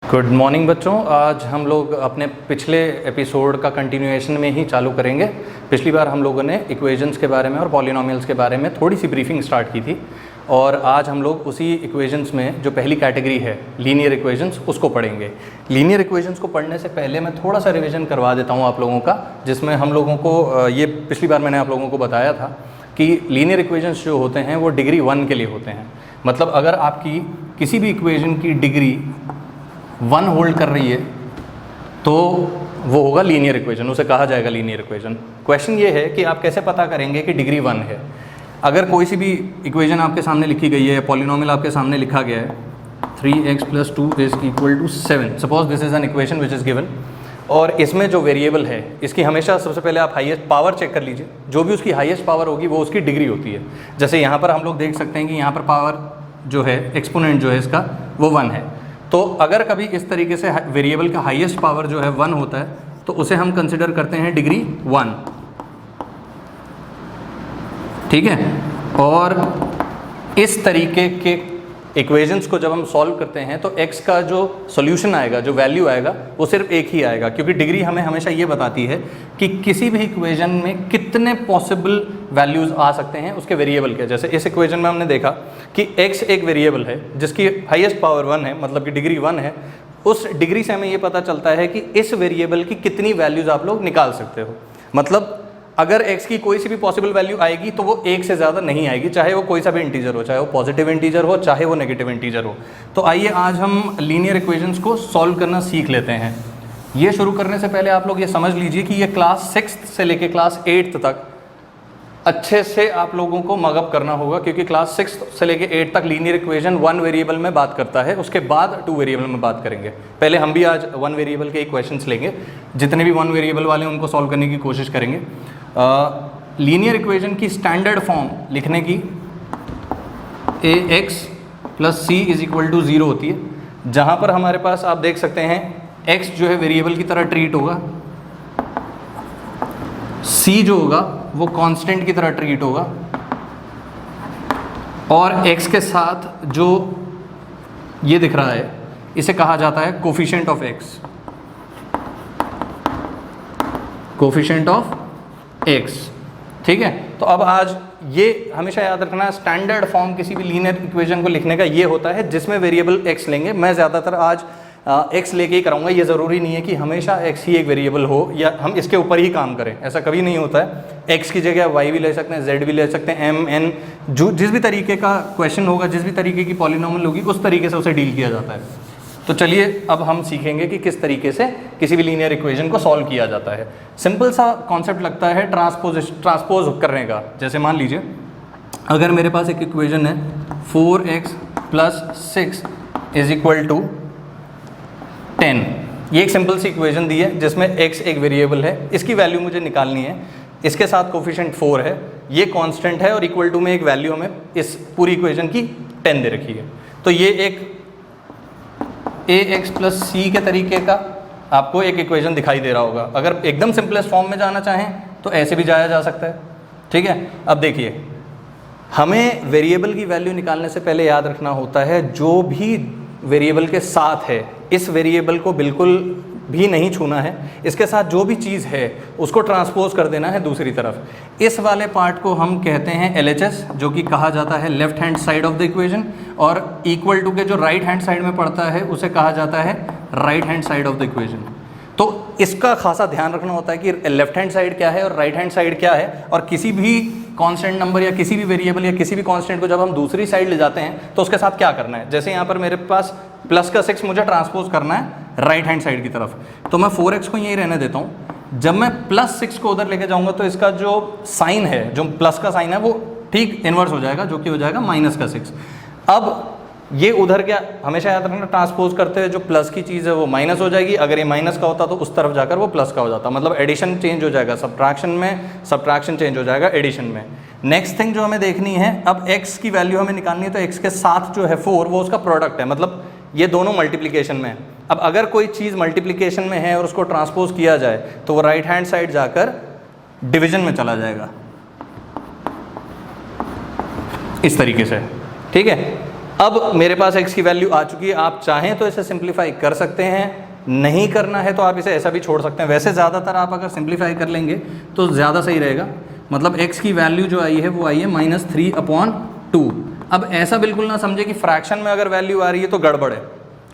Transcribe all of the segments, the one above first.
Good morning बच्चों। आज हम लोग अपने पिछले एपिसोड का कंटिन्यूएशन में ही चालू करेंगे। पिछली बार हम लोगों ने इक्वेशंस के बारे में और पॉलिनोमियल्स के बारे में थोड़ी सी ब्रीफिंग स्टार्ट की थी और आज हम लोग उसी इक्वेशंस में जो पहली कैटेगरी है लीनियर इक्वेशंस उसको पढ़ेंगे। लीनियर इक्वेशंस को पढ़ने से पहले मैं थोड़ा सा रिविज़न करवा देता हूँ आप लोगों का, जिसमें हम लोगों को ये पिछली बार मैंने आप लोगों को बताया था कि लीनियर इक्वेशंस जो होते हैं वो डिग्री 1 के लिए होते हैं। मतलब अगर आपकी किसी भी इक्वेशन की डिग्री 1 होल्ड कर रही है तो वो होगा लीनियर इक्वेशन, उसे कहा जाएगा लीनियर इक्वेशन। क्वेश्चन ये है कि आप कैसे पता करेंगे कि डिग्री 1 है। अगर कोई सी भी इक्वेशन आपके सामने लिखी गई है, पॉलिनोमियल आपके सामने लिखा गया है 3x + 2 = 7, suppose this is an equation which is given, और इसमें जो वेरिएबल है इसकी हमेशा सबसे पहले आप हाईएस्ट पावर चेक कर लीजिए। जो भी उसकी हाईएस्ट पावर होगी वो उसकी डिग्री होती है। जैसे यहाँ पर हम लोग देख सकते हैं कि यहाँ पर पावर जो है एक्सपोनेंट जो है इसका वो 1 है। तो अगर कभी इस तरीके से वेरिएबल का हाईएस्ट पावर जो है 1 होता है तो उसे हम कंसिडर करते हैं डिग्री 1, ठीक है। और इस तरीके के इक्वेशंस को जब हम सॉल्व करते हैं तो x का जो सॉल्यूशन आएगा, जो वैल्यू आएगा, वो सिर्फ एक ही आएगा, क्योंकि डिग्री हमें हमेशा ये बताती है कि किसी भी इक्वेशन में कितने पॉसिबल वैल्यूज़ आ सकते हैं उसके वेरिएबल के। जैसे इस इक्वेशन में हमने देखा कि x एक वेरिएबल है जिसकी हाईएस्ट पावर 1 है, मतलब कि डिग्री 1 है। उस डिग्री से हमें ये पता चलता है कि इस वेरिएबल की कितनी वैल्यूज़ आप लोग निकाल सकते हो। मतलब अगर x की कोई सी भी पॉसिबल वैल्यू आएगी तो वो 1 से ज़्यादा नहीं आएगी, चाहे वो कोई सा भी इंटीजर हो, चाहे वो पॉजिटिव इंटीजर हो, चाहे वो नेगेटिव इंटीजर हो। तो आइए आज हम लीनियर इक्वेशंस को सॉल्व करना सीख लेते हैं। ये शुरू करने से पहले आप लोग ये समझ लीजिए कि ये क्लास 6th से लेके क्लास 8th तक अच्छे से आप लोगों को मगअप करना होगा, क्योंकि क्लास 6th से लेके 8 तक लीनियर इक्वेशन 1 वेरिएबल में बात करता है, उसके बाद 2 वेरिएबल में बात करेंगे। पहले हम भी आज 1 वेरिएबल के क्वेश्चंस लेंगे, जितने भी 1 वेरिएबल वाले हैं उनको सॉल्व करने की कोशिश करेंगे। लीनियर इक्वेशन की स्टैंडर्ड फॉर्म लिखने की ax + c = 0 होती है, जहाँ पर हमारे पास आप देख सकते हैं x जो है वेरिएबल की तरह ट्रीट होगा, c जो होगा वो कांस्टेंट की तरह ट्रीट होगा, और x के साथ जो ये दिख रहा है इसे कहा जाता है coefficient of x, coefficient of x, ठीक है। तो अब आज ये हमेशा याद रखना, स्टैंडर्ड फॉर्म किसी भी लीनियर इक्वेशन को लिखने का ये होता है जिसमें वेरिएबल x लेंगे। मैं ज़्यादातर आज x लेके ही कराऊंगा। ये ज़रूरी नहीं है कि हमेशा x ही एक वेरिएबल हो या हम इसके ऊपर ही काम करें, ऐसा कभी नहीं होता है। x की जगह y भी ले सकते हैं, z भी ले सकते हैं, m n, जो जिस भी तरीके का क्वेश्चन होगा, जिस भी तरीके की पॉलिनोमियल होगी, उस तरीके से उसे डील किया जाता है। तो चलिए अब हम सीखेंगे कि किस तरीके से किसी भी लीनियर इक्वेशन को सॉल्व किया जाता है। सिंपल सा कॉन्सेप्ट लगता है ट्रांसपोज करने का। जैसे मान लीजिए अगर मेरे पास एक इक्वेशन है 4x + 6 = 10, ये एक सिंपल सी इक्वेशन दी है जिसमें x एक वेरिएबल है, इसकी वैल्यू मुझे निकालनी है, इसके साथ कोफिशिएंट 4 है, ये कांस्टेंट है, और इक्वल टू में एक वैल्यू हमें इस पूरी इक्वेशन की 10 दे रखी है। तो ये एक ax + c के तरीके का आपको एक इक्वेशन दिखाई दे रहा होगा। अगर एकदम सिंपलेस्ट फॉर्म में जाना चाहें तो ऐसे भी जाया जा सकता है, ठीक है। अब देखिए, हमें वेरिएबल की वैल्यू निकालने से पहले याद रखना होता है जो भी वेरिएबल के साथ है, इस वेरिएबल को बिल्कुल भी नहीं छूना है, इसके साथ जो भी चीज़ है उसको ट्रांसपोज कर देना है दूसरी तरफ। इस वाले पार्ट को हम कहते हैं LHS, जो कि कहा जाता है left hand side of the equation, और इक्वल टू के जो राइट हैंड साइड में पड़ता है उसे कहा जाता है right hand side of the equation. तो इसका खासा ध्यान रखना होता है कि लेफ्ट हैंड साइड क्या है और राइट हैंड साइड क्या है, और किसी भी कांस्टेंट नंबर या किसी भी वेरिएबल या किसी भी कांस्टेंट को जब हम दूसरी साइड ले जाते हैं तो उसके साथ क्या करना है। जैसे यहाँ पर मेरे पास +6 मुझे ट्रांसपोज करना है राइट हैंड साइड की तरफ, तो मैं 4x को यहीं रहने देता हूँ। जब मैं +6 को उधर लेके जाऊँगा तो इसका जो साइन है, जो प्लस का साइन है, वो ठीक इन्वर्स हो जाएगा, जो कि हो जाएगा -6। अब ये उधर क्या, हमेशा याद रखना, ट्रांसपोज करते हुए जो प्लस की चीज़ है वो माइनस हो जाएगी। अगर ये माइनस का होता तो उस तरफ जाकर वो प्लस का हो जाता, मतलब एडिशन चेंज हो जाएगा सब्ट्रैक्शन में, सब्ट्रैक्शन चेंज हो जाएगा एडिशन में। नेक्स्ट थिंग जो हमें देखनी है, अब x की वैल्यू हमें निकालनी है, तो x के साथ जो है 4 वो उसका प्रोडक्ट है, मतलब ये दोनों मल्टीप्लिकेशन में है। अब अगर कोई चीज़ मल्टीप्लिकेशन में है और उसको ट्रांसपोज किया जाए तो वो राइट हैंड साइड जाकर डिवीजन में चला जाएगा, इस तरीके से, ठीक है। अब मेरे पास x की वैल्यू आ चुकी है, आप चाहें तो इसे सिंप्लीफाई कर सकते हैं, नहीं करना है तो आप इसे ऐसा भी छोड़ सकते हैं। वैसे ज़्यादातर आप अगर सिंप्लीफाई कर लेंगे तो ज़्यादा सही रहेगा। मतलब x की वैल्यू जो आई है वो आई है -3/2। अब ऐसा बिल्कुल ना समझे कि फ्रैक्शन में अगर वैल्यू आ रही है तो गड़बड़ है।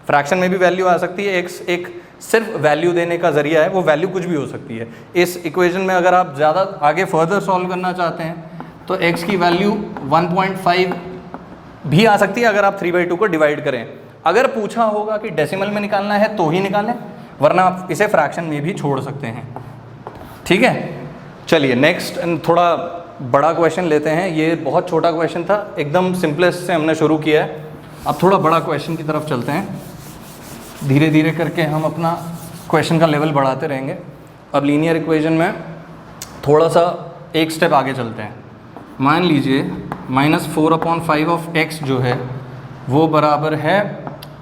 फ्रैक्शन में भी वैल्यू आ सकती है, x एक सिर्फ वैल्यू देने का जरिया है, वो वैल्यू कुछ भी हो सकती है। इस इक्वेशन में अगर आप ज़्यादा आगे फर्दर सॉल्व करना चाहते हैं तो x की वैल्यू 1.5 भी आ सकती है अगर आप 3/2 को डिवाइड करें। अगर पूछा होगा कि डेसिमल में निकालना है तो ही निकालें, वरना आप इसे फ्रैक्शन में भी छोड़ सकते हैं। ठीक है, चलिए नेक्स्ट थोड़ा बड़ा क्वेश्चन लेते हैं। ये बहुत छोटा क्वेश्चन था, एकदम सिंपलेस्ट से हमने शुरू किया है। अब थोड़ा बड़ा क्वेश्चन की तरफ चलते हैं, धीरे धीरे करके हम अपना क्वेश्चन का लेवल बढ़ाते रहेंगे। अब लीनियर इक्वेशन में थोड़ा सा एक स्टेप आगे चलते हैं। मान लीजिए -4/5 ऑफ x जो है वो बराबर है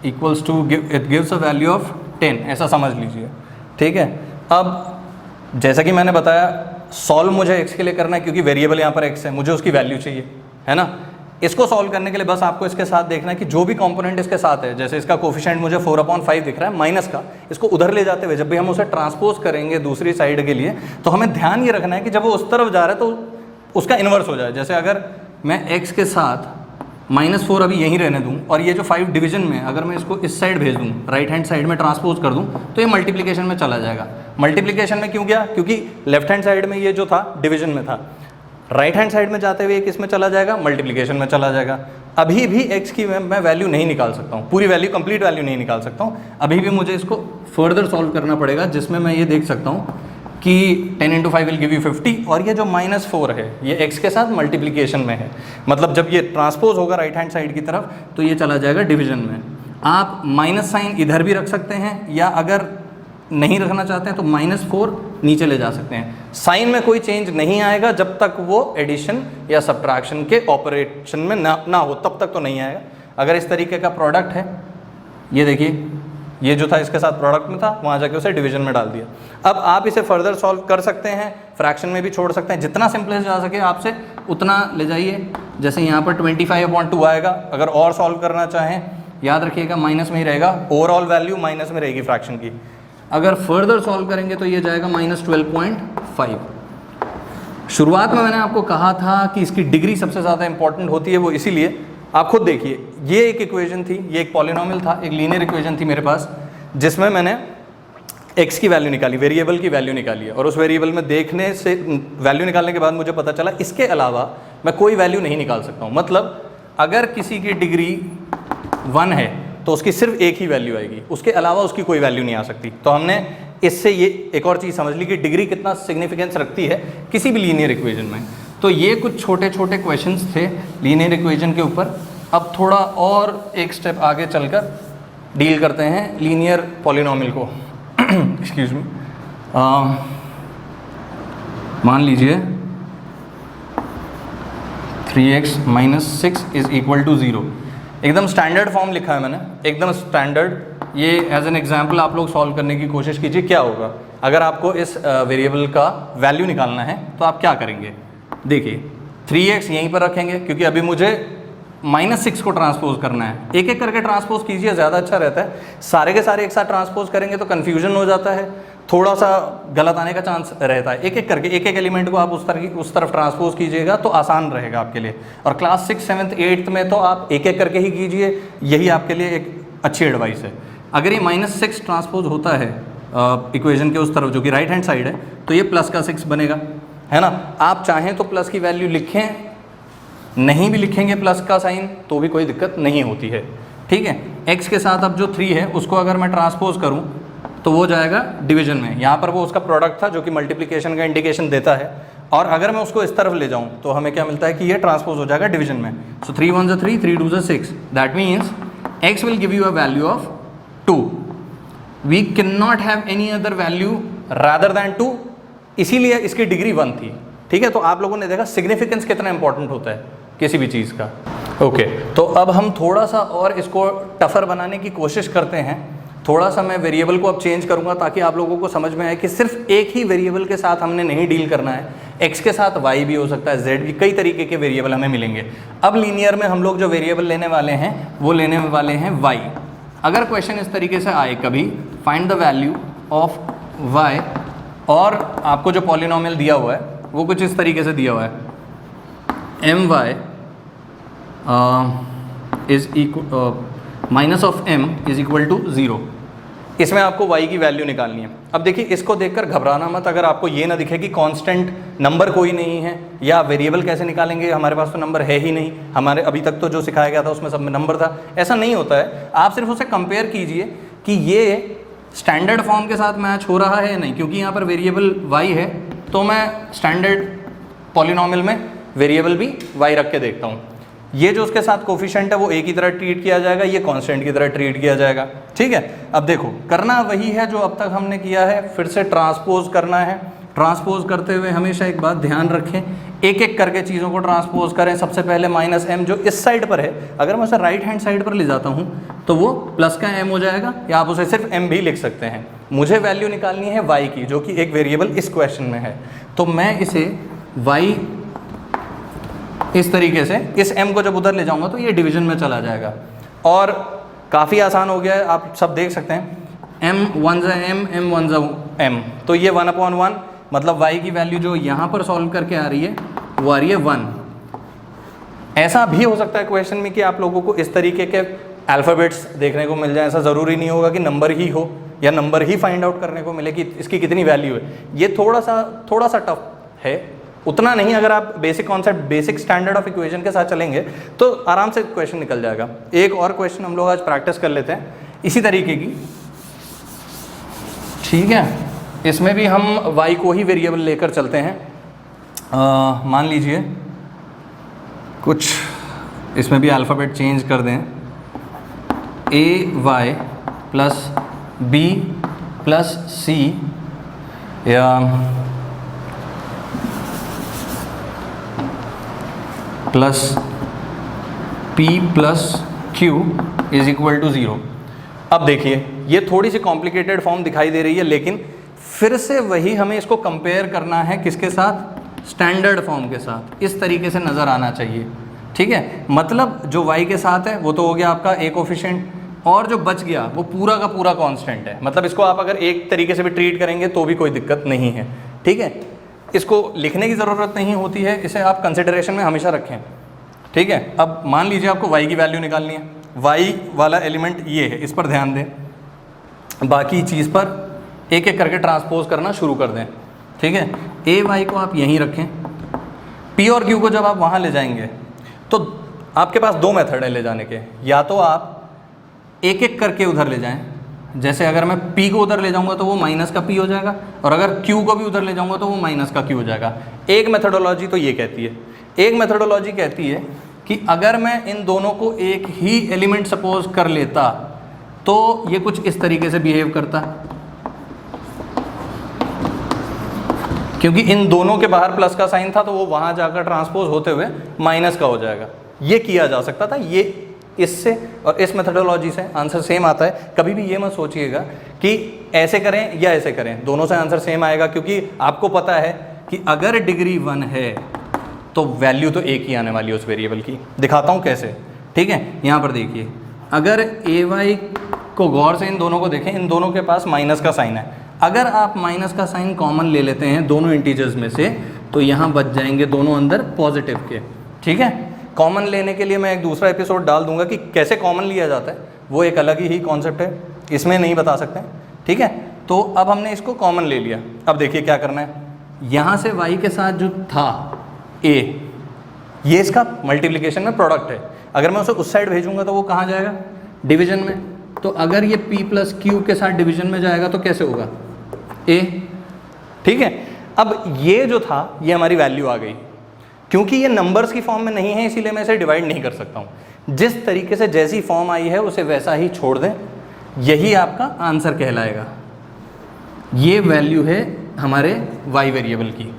equals to it gives a value of 10, ऐसा समझ लीजिए। ठीक है, अब जैसा कि मैंने बताया सॉल्व मुझे x के लिए करना है क्योंकि वेरिएबल यहाँ पर x है, मुझे उसकी वैल्यू चाहिए, है ना। इसको सॉल्व करने के लिए बस आपको इसके साथ देखना है कि जो भी कंपोनेंट इसके साथ है, जैसे इसका कोफिशिएंट मुझे 4/5 दिख रहा है माइनस का, इसको उधर ले जाते हुए जब भी हम उसे ट्रांसपोज करेंगे दूसरी साइड के लिए तो हमें ध्यान ये रखना है कि जब वो उस तरफ जा रहा है तो उसका इन्वर्स हो जाए। जैसे अगर मैं x के साथ -4 अभी यहीं रहने दूं और ये जो 5 डिवीजन में अगर मैं इसको इस साइड भेज दूं, राइट हैंड साइड में ट्रांसपोज कर दूं तो ये मल्टीप्लिकेशन में चला जाएगा। मल्टीप्लिकेशन में क्यों गया? क्योंकि लेफ्ट हैंड साइड में ये जो था डिवीजन में था, राइट हैंड साइड में जाते हुए किस में चला जाएगा? मल्टीप्लिकेशन में चला जाएगा। अभी भी x की मैं वैल्यू नहीं निकाल सकता हूँ, पूरी वैल्यू कंप्लीट वैल्यू नहीं निकाल सकता हूँ। अभी भी मुझे इसको फर्दर सॉल्व करना पड़ेगा, जिसमें मैं ये देख सकता हूँ कि 10 × 5 विल गिव यू 50 और ये जो -4 है ये x के साथ मल्टीप्लिकेशन में है। मतलब जब ये ट्रांसपोज होगा राइट हैंड साइड की तरफ तो ये चला जाएगा डिवीजन में। आप माइनस साइन इधर भी रख सकते हैं या अगर नहीं रखना चाहते हैं तो -4 नीचे ले जा सकते हैं। साइन में कोई चेंज नहीं आएगा जब तक वो एडिशन या सब्ट्रैक्शन के ऑपरेशन में ना हो, तब तक तो नहीं आएगा। अगर इस तरीके का प्रोडक्ट है, ये देखिए ये जो था इसके साथ प्रोडक्ट में था, वहाँ जाके उसे डिवीजन में डाल दिया। अब आप इसे फर्दर सॉल्व कर सकते हैं, फ्रैक्शन में भी छोड़ सकते हैं, जितना सिंपलेस्ट जा सके आपसे उतना ले जाइए। जैसे यहाँ पर 25/2 आएगा, अगर और सॉल्व करना चाहें याद रखिएगा माइनस में ही रहेगा, ओवरऑल वैल्यू माइनस में रहेगी फ्रैक्शन की। अगर फर्दर सॉल्व करेंगे तो ये जाएगा -12.5। शुरुआत में मैंने आपको कहा था कि इसकी डिग्री सबसे ज़्यादा इंपॉर्टेंट होती है, वो इसीलिए आप खुद देखिए, ये एक इक्वेशन थी, ये एक पॉलिनोमियल था, एक लीनियर इक्वेशन थी मेरे पास, जिसमें मैंने x की वैल्यू निकाली, वेरिएबल की वैल्यू निकाली है, और उस वेरिएबल में देखने से वैल्यू निकालने के बाद मुझे पता चला इसके अलावा मैं कोई वैल्यू नहीं निकाल सकता हूँ। मतलब अगर किसी की डिग्री 1 है तो उसकी सिर्फ एक ही वैल्यू आएगी, उसके अलावा उसकी कोई वैल्यू नहीं आ सकती। तो हमने इससे ये एक और चीज़ समझ ली कि डिग्री कितना सिग्निफिकेंस रखती है किसी भी लीनियर इक्वेशन में। तो ये कुछ छोटे छोटे क्वेश्चंस थे लीनियर इक्वेशन के ऊपर। अब थोड़ा और एक स्टेप आगे चलकर डील करते हैं लीनियर पॉलिनोमियल को। एक्सक्यूज मी, मान लीजिए 3x - 6 = 0। एकदम स्टैंडर्ड फॉर्म लिखा है मैंने, एकदम स्टैंडर्ड। ये एज एन एग्जाम्पल आप लोग सॉल्व करने की कोशिश कीजिए क्या होगा अगर आपको इस वेरिएबल का वैल्यू निकालना है तो आप क्या करेंगे। देखिए 3x यहीं पर रखेंगे क्योंकि अभी मुझे -6 को ट्रांसपोज करना है। एक एक करके ट्रांसपोज कीजिए, ज़्यादा अच्छा रहता है। सारे के सारे एक साथ ट्रांसपोज करेंगे तो कन्फ्यूजन हो जाता है, थोड़ा सा गलत आने का चांस रहता है। एक एक करके एक एक एलिमेंट को आप उस तरफ ट्रांसपोज कीजिएगा तो आसान रहेगा आपके लिए। और क्लास 6, 7, 8 में तो आप एक एक करके ही कीजिए, यही आपके लिए एक अच्छी एडवाइस है। अगर ये -6 ट्रांसपोज होता है इक्वेशन के उस तरफ जो कि राइट हैंड साइड है तो ये प्लस का 6 बनेगा, है ना। आप चाहें तो प्लस की वैल्यू लिखें, नहीं भी लिखेंगे प्लस का साइन तो भी कोई दिक्कत नहीं होती है, ठीक है। x के साथ अब जो 3 है उसको अगर मैं ट्रांसपोज करूं तो वो जाएगा डिवीजन में। यहाँ पर वो उसका प्रोडक्ट था जो कि मल्टीप्लिकेशन का इंडिकेशन देता है, और अगर मैं उसको इस तरफ ले जाऊँ तो हमें क्या मिलता है कि ये ट्रांसपोज हो जाएगा डिवीजन में। सो 3 × 1 = 3, 3 × 2 = 6। That means x will give you a value of 2। We can not have any other value rather than 2, इसीलिए इसकी डिग्री 1 थी, ठीक है। तो आप लोगों ने देखा सिग्निफिकेंस कितना इंपॉर्टेंट होता है किसी भी चीज़ का। ओके, तो अब हम थोड़ा सा और इसको टफर बनाने की कोशिश करते हैं। थोड़ा सा मैं वेरिएबल को अब चेंज करूंगा ताकि आप लोगों को समझ में आए कि सिर्फ एक ही वेरिएबल के साथ हमने नहीं डील करना है। x के साथ y भी हो सकता है, z भी, कई तरीके के वेरिएबल हमें मिलेंगे। अब लीनियर में हम लोग जो वेरिएबल लेने वाले हैं वो लेने वाले हैं y। अगर क्वेश्चन इस तरीके से आए कभी, find the value of y, और आपको जो पॉलिनोमियल दिया हुआ है वो कुछ इस तरीके से दिया हुआ है, my is minus of m is equal to 0। इसमें आपको y की वैल्यू निकालनी है। अब देखिए, इसको देखकर घबराना मत, अगर आपको ये ना दिखे कि कांस्टेंट नंबर कोई नहीं है या वेरिएबल कैसे निकालेंगे, हमारे पास तो नंबर है ही नहीं, हमारे अभी तक तो जो सिखाया गया था उसमें सब में नंबर था, ऐसा नहीं होता है। आप सिर्फ उसे कंपेयर कीजिए कि ये स्टैंडर्ड फॉर्म के साथ मैच हो रहा है या नहीं, क्योंकि यहाँ पर वेरिएबल y है तो मैं स्टैंडर्ड पॉलिनोमियल में वेरिएबल भी y रख के देखता हूँ। ये जो उसके साथ कोफिशिएंट है वो a की तरह ट्रीट किया जाएगा, ये कांस्टेंट की तरह ट्रीट किया जाएगा, ठीक है। अब देखो, करना वही है जो अब तक हमने किया है, फिर से ट्रांसपोज करना है। ट्रांसपोज करते हुए हमेशा एक बात ध्यान रखें, एक एक करके चीज़ों को ट्रांसपोज करें। सबसे पहले माइनस m जो इस साइड पर है, अगर मैं उसे राइट हैंड साइड पर ले जाता हूँ तो वो प्लस का m हो जाएगा, या आप उसे सिर्फ m भी लिख सकते हैं। मुझे वैल्यू निकालनी है y की, जो कि एक वेरिएबल इस क्वेश्चन में है, तो मैं इसे y इस तरीके से, इस m को जब उधर ले जाऊंगा तो ये डिवीजन में चला जाएगा, और काफ़ी आसान हो गया है, आप सब देख सकते हैं। m 1 जा m, m 1 जा m, तो ये 1/1, मतलब y की वैल्यू जो यहाँ पर सॉल्व करके आ रही है वो आ रही है 1। ऐसा भी हो सकता है क्वेश्चन में कि आप लोगों को इस तरीके के अल्फ़ाबेट्स देखने को मिल जाए, ऐसा ज़रूरी नहीं होगा कि नंबर ही हो या नंबर ही फाइंड आउट करने को मिले कि इसकी कितनी वैल्यू है। ये थोड़ा सा टफ है, उतना नहीं। अगर आप basic concept, basic standard of equation के साथ चलेंगे तो आराम से क्वेश्चन निकल जाएगा। एक और क्वेश्चन हम लोग आज प्रैक्टिस कर लेते हैं इसी तरीके की, ठीक है। इसमें भी हम y को ही वेरिएबल लेकर चलते हैं। मान लीजिए कुछ इसमें भी अल्फ़ाबेट चेंज कर दें, ay plus b plus c, या plus p plus q is equal to 0। अब देखिए, ये थोड़ी सी कॉम्प्लिकेटेड फॉर्म दिखाई दे रही है, लेकिन फिर से वही हमें इसको कंपेयर करना है किसके साथ, स्टैंडर्ड फॉर्म के साथ। इस तरीके से नज़र आना चाहिए, ठीक है। मतलब जो y के साथ है वो तो हो गया आपका a कोफिशिएंट, और जो बच गया वो पूरा का पूरा कांस्टेंट है। मतलब इसको आप अगर एक तरीके से भी ट्रीट करेंगे तो भी कोई दिक्कत नहीं है, ठीक है। इसको लिखने की ज़रूरत नहीं होती है, इसे आप कंसिडरेशन में हमेशा रखें, ठीक है। अब मान लीजिए आपको y की वैल्यू निकालनी है, y वाला एलिमेंट ये है, इस पर ध्यान दें, बाकी चीज़ पर एक एक करके ट्रांसपोज करना शुरू कर दें, ठीक है। a y को आप यहीं रखें, p और q को जब आप वहाँ ले जाएंगे तो आपके पास दो मेथड है ले जाने के। या तो आप एक एक करके उधर ले जाएं, जैसे अगर मैं p को उधर ले जाऊंगा तो वो माइनस का p हो जाएगा, और अगर q को भी उधर ले जाऊंगा तो वो माइनस का q हो जाएगा। एक मेथडोलॉजी तो ये कहती है। एक मेथडोलॉजी कहती है कि अगर मैं इन दोनों को एक ही एलिमेंट सपोज कर लेता तो ये कुछ इस तरीके से बिहेव करता, क्योंकि इन दोनों के बाहर प्लस का साइन था तो वो वहाँ जाकर ट्रांसपोज होते हुए माइनस का हो जाएगा। ये किया जा सकता था। ये इससे और इस मेथडोलॉजी से आंसर सेम आता है। कभी भी ये मत सोचिएगा कि ऐसे करें या ऐसे करें, दोनों से आंसर सेम आएगा, क्योंकि आपको पता है कि अगर डिग्री 1 है तो वैल्यू तो एक ही आने वाली है उस वेरिएबल की। दिखाता हूँ कैसे, ठीक है। यहाँ पर देखिए, अगर ए वाई को गौर से इन दोनों को देखें, इन दोनों के पास माइनस का साइन है। अगर आप माइनस का साइन कॉमन ले लेते हैं दोनों इंटीजर्स में से तो यहाँ बच जाएंगे दोनों अंदर पॉजिटिव के, ठीक है। कॉमन लेने के लिए मैं एक दूसरा एपिसोड डाल दूंगा कि कैसे कॉमन लिया जाता है, वो एक अलग ही कॉन्सेप्ट है, इसमें नहीं बता सकते, ठीक है। तो अब हमने इसको कॉमन ले लिया। अब देखिए क्या करना है, यहाँ से y के साथ जो था a, ये इसका मल्टीप्लिकेशन में प्रोडक्ट है। अगर मैं उसे उस साइड भेजूंगा तो वो कहाँ जाएगा, डिवीजन में। तो अगर ये p प्लस क्यू के साथ डिवीजन में जाएगा तो कैसे होगा, a, ठीक है। अब ये जो था ये हमारी वैल्यू आ गई। क्योंकि ये नंबर्स की फॉर्म में नहीं है इसीलिए मैं इसे डिवाइड नहीं कर सकता हूँ। जिस तरीके से जैसी फॉर्म आई है उसे वैसा ही छोड़ दें, यही आपका आंसर कहलाएगा। ये वैल्यू है हमारे y वेरिएबल की।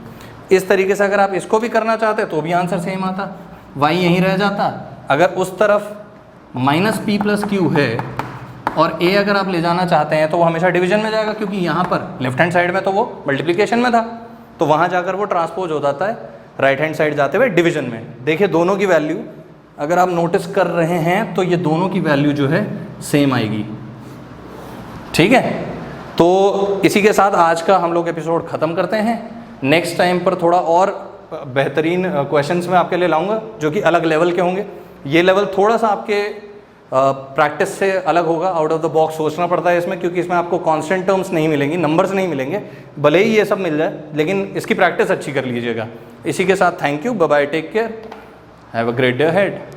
इस तरीके से अगर आप इसको भी करना चाहते तो भी आंसर सेम आता, y यहीं रह जाता। अगर उस तरफ माइनस p प्लस क्यू है और a अगर आप ले जाना चाहते हैं तो वो हमेशा डिवीजन में जाएगा, क्योंकि यहाँ पर लेफ्ट हैंड साइड में तो वो मल्टीप्लिकेशन में था, तो वहाँ जाकर वो ट्रांसपोज हो जाता है राइट हैंड साइड जाते हुए डिवीजन में। देखिए दोनों की वैल्यू अगर आप नोटिस कर रहे हैं तो ये दोनों की वैल्यू जो है सेम आएगी, ठीक है। तो इसी के साथ आज का हम लोग एपिसोड ख़त्म करते हैं। नेक्स्ट टाइम पर थोड़ा और बेहतरीन क्वेश्चंस मैं आपके लिए लाऊंगा जो कि अलग लेवल के होंगे। ये लेवल थोड़ा सा आपके प्रैक्टिस से अलग होगा, आउट ऑफ द बॉक्स सोचना पड़ता है इसमें, क्योंकि इसमें आपको कांस्टेंट टर्म्स नहीं मिलेंगी, नंबर्स नहीं मिलेंगे, भले ही ये सब मिल जाए, लेकिन इसकी प्रैक्टिस अच्छी कर लीजिएगा। इसी के साथ thank you, bye bye, take care, have a great day ahead.